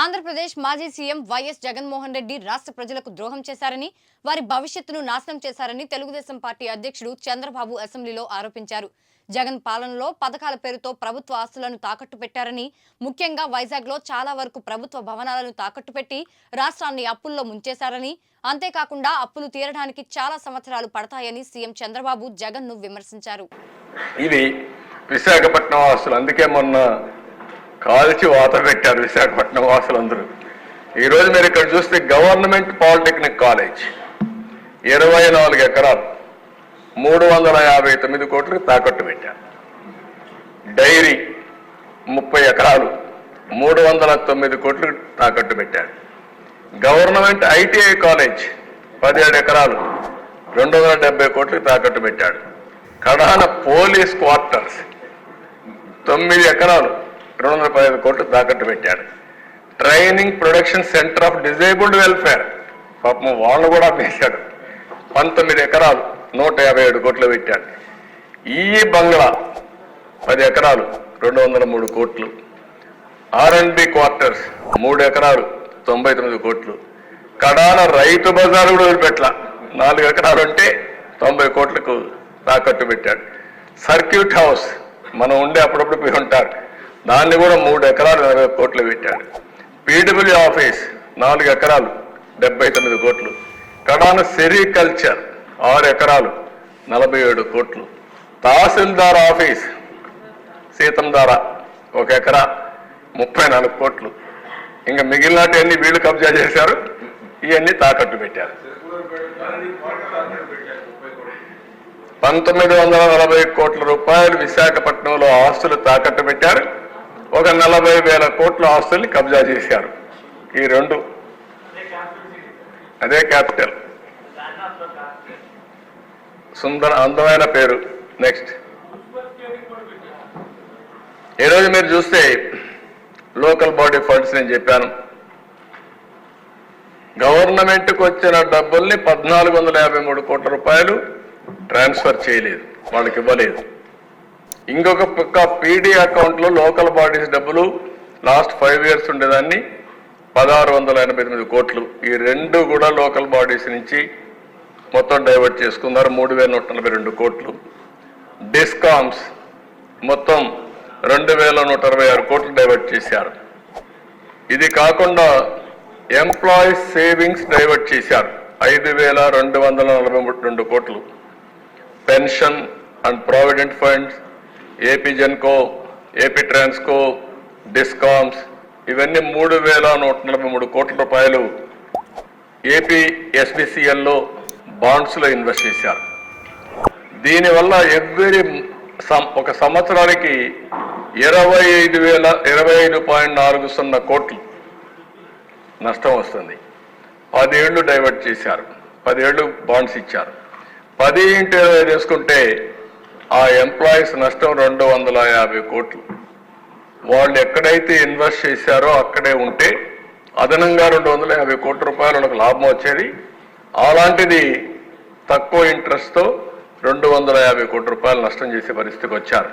ఆంధ్రప్రదేశ్ మాజీ CM YS Jaganmohan Reddy రాష్ట్ర ప్రజలకు ద్రోహం చేశారని, వారి భవిష్యత్తును నాశనం చేశారని తెలుగుదేశం పార్టీ అధ్యక్షుడు చంద్రబాబు అసెంబ్లీలో ఆరోపించారు. జగన్ పాలనలో పథకాల పేరుతో ప్రభుత్వ ఆస్తులను తాకట్టు పెట్టారని, ముఖ్యంగా వైజాగ్లో చాలా వరకు ప్రభుత్వ భవనాలను తాకట్టు పెట్టి రాష్ట్రాన్ని అప్పుల్లో ముంచేశారని, అంతేకాకుండా అప్పులు తీరడానికి చాలా సంవత్సరాలు పడతాయని సీఎం చంద్రబాబు జగన్ను విమర్శించారు. ఇది విశాఖపట్నం ఆస్తులు, అందుకే మొన్న కాల్చి వాత పెట్టారు విశాఖపట్నం వాసులందరూ. ఈరోజు మీరు ఇక్కడ చూస్తే గవర్నమెంట్ పాలిటెక్నిక్ కాలేజ్ 24 ఎకరాలు 359 కోట్లు తాకట్టు పెట్టారు. డైరీ 30 ఎకరాలు 309 కోట్లు తాకట్టు పెట్టారు. గవర్నమెంట్ ఐటీఐ కాలేజ్ 17 ఎకరాలు 270 కోట్లు తాకట్టు పెట్టాడు. కడాన పోలీస్ క్వార్టర్స్ 9 ఎకరాలు 215 కోట్లు తాకట్టు పెట్టాడు. Training production centre of disabled welfare పాపం వాళ్ళు కూడా వేశాడు. 19 ఎకరాలు 157 కోట్లు పెట్టాడు. ఈ బంగ్లా 10 ఎకరాలు 203 కోట్లు. R&B క్వార్టర్స్ 3 ఎకరాలు 99 కోట్లు. కడాన రైతు బజారు కూడా వదిలిపెట్ల 4 ఎకరాలు అంటే 90 కోట్లకు తాకట్టు పెట్టాడు. సర్క్యూట్ హౌస్ మనం ఉండే అప్పుడప్పుడు పోయి ఉంటారు, దాన్ని కూడా 3 ఎకరాలు 40 కోట్లు పెట్టాడు. పీడబ్ల్యూ ఆఫీస్ 4 ఎకరాలు 79 కోట్లు. కడాన సెరికల్చర్ 6 ఎకరాలు 47 కోట్లు. తహసీల్దార్ ఆఫీస్ సీతంధార 1 ఎకరా 34 కోట్లు. ఇంకా మిగిలినవన్నీ వీళ్ళు కబ్జా చేశారు, ఇవన్నీ తాకట్టు పెట్టారు. 1940 కోట్ల రూపాయలు విశాఖపట్నంలో ఆస్తులు తాకట్టు పెట్టారు. ఒక 40,000 కోట్ల ఆస్తుల్ని కబ్జా చేశారు. ఈ రెండు అదే క్యాపిటల్. సుందర అందమైన పేరు. నెక్స్ట్ ఈరోజు మీరు చూస్తే లోకల్ బాడీ ఫండ్స్ నేను చెప్పాను, గవర్నమెంట్కి వచ్చిన డబ్బుల్ని 1453 కోట్ల రూపాయలు ట్రాన్స్ఫర్ చేయలేదు, వాళ్ళకి ఇవ్వలేదు. ఇంకొక పక్క పీడీ అకౌంట్లో లోకల్ బాడీస్ డబ్బులు లాస్ట్ 5 ఇయర్స్ ఉండేదాన్ని 1689 కోట్లు. ఈ రెండు కూడా లోకల్ బాడీస్ నుంచి మొత్తం డైవర్ట్ చేసుకున్నారు, 3142 కోట్లు. డిస్కామ్స్ మొత్తం 2126 కోట్లు డైవర్ట్ చేశారు. ఇది కాకుండా ఎంప్లాయీస్ సేవింగ్స్ డైవర్ట్ చేశారు 5242 కోట్లు. Pension and provident funds, AP Genco, AP Transco, discoms ఇవన్నీ 3143 కోట్ల రూపాయలు ఏపీ ఎస్బిసిఎల్లో బాండ్స్లో ఇన్వెస్ట్ చేశారు. దీనివల్ల ఒక సంవత్సరానికి 25,025.40 కోట్లు నష్టం వస్తుంది. 10 ఏళ్ళు డైవర్ట్ చేశారు, 10 ఏళ్ళు బాండ్స్ ఇచ్చారు. 10 × 20 తీసుకుంటే ఆ ఎంప్లాయీస్ నష్టం 250 కోట్లు. వాళ్ళు ఎక్కడైతే ఇన్వెస్ట్ చేశారో అక్కడే ఉంటే అదనంగా 250 కోట్ల రూపాయలు వాళ్ళకి లాభం వచ్చేది. అలాంటిది తక్కువ ఇంట్రెస్ట్తో 250 కోట్ల రూపాయలు నష్టం చేసే పరిస్థితికి వచ్చారు.